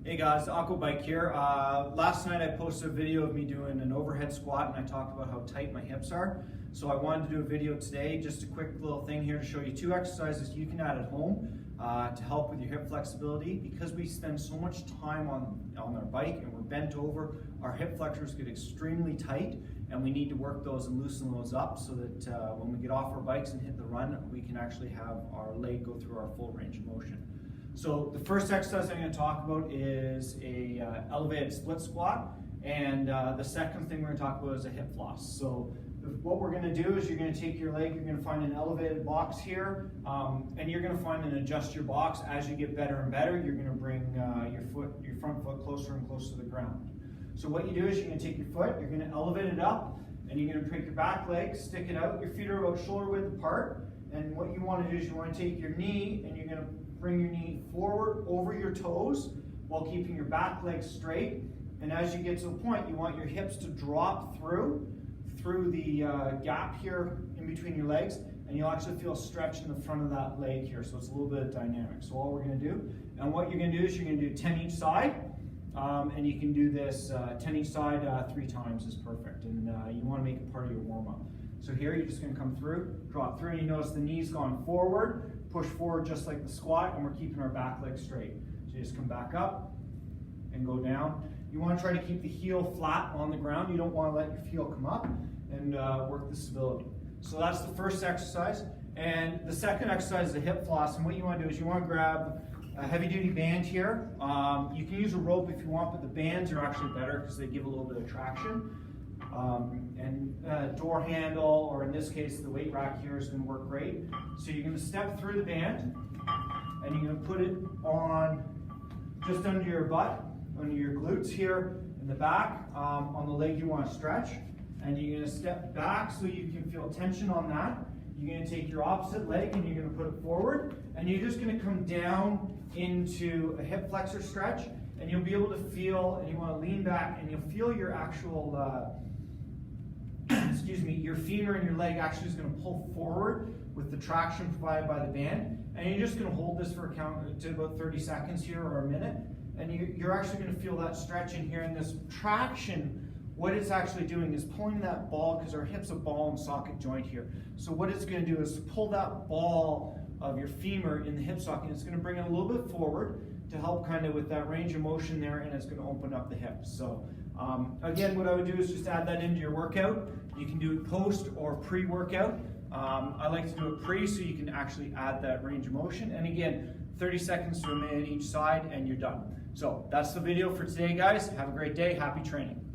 Hey guys, Aquabike here. Last night I posted a video of me doing an overhead squat and I talked about how tight my hips are. So I wanted to do a video today, just a quick little thing here to show you two exercises you can add at home to help with your hip flexibility. Because we spend so much time on our bike and we're bent over, our hip flexors get extremely tight and we need to work those and loosen those up so that when we get off our bikes and hit the run, we can actually have our leg go through our full range of motion. So the first exercise I'm going to talk about is a elevated split squat, and the second thing we're going to talk about is a hip floss. So what we're going to do is you're going to take your leg, you're going to find an elevated box here, and you're going to find and adjust your box. As you get better and better, you're going to bring your front foot closer and closer to the ground. So what you do is you're going to take your foot, you're going to elevate it up, and you're going to take your back leg, stick it out. Your feet are about shoulder width apart, and what you want to do is you want to take your knee and you're going to bring your knee forward over your toes while keeping your back leg straight. And as you get to the point, you want your hips to drop through the gap here in between your legs, and you'll actually feel a stretch in the front of that leg here. So it's a little bit of dynamic. So all we're going to do, and what you're going to do is you're going to do 10 each side, and you can do this 10 each side 3 times is perfect. And you want to make it part of your warm-up. So here you're just going to come through, drop through, and you notice the knee's gone forward, push forward just like the squat, and we're keeping our back leg straight. So you just come back up and go down. You want to try to keep the heel flat on the ground. You don't want to let your heel come up, and work the stability. So that's the first exercise. And the second exercise is a hip floss. And what you want to do is you want to grab a heavy duty band here. You can use a rope if you want, but the bands are actually better because they give a little bit of traction. And door handle, or in this case the weight rack here, is going to work great. So you're going to step through the band and you're going to put it on just under your butt, under your glutes here in the back, on the leg you want to stretch, and you're going to step back so you can feel tension on that. You're going to take your opposite leg and you're going to put it forward, and you're just going to come down into a hip flexor stretch, and you'll be able to feel, and you want to lean back and you'll feel your actual your femur and your leg actually is going to pull forward with the traction provided by the band, and you're just going to hold this for a count to about 30 seconds here or a minute, and you're actually going to feel that stretch in here. And this traction, what it's actually doing is pulling that ball, because our hip's a ball and socket joint here. So what it's going to do is pull that ball of your femur in the hip socket, and it's going to bring it a little bit forward to help kind of with that range of motion there, and it's going to open up the hips. So again, what I would do is just add that into your workout. You can do it post or pre-workout. I like to do it pre so you can actually add that range of motion. And again, 30 seconds to a minute each side and you're done. So that's the video for today, guys. Have a great day. Happy training.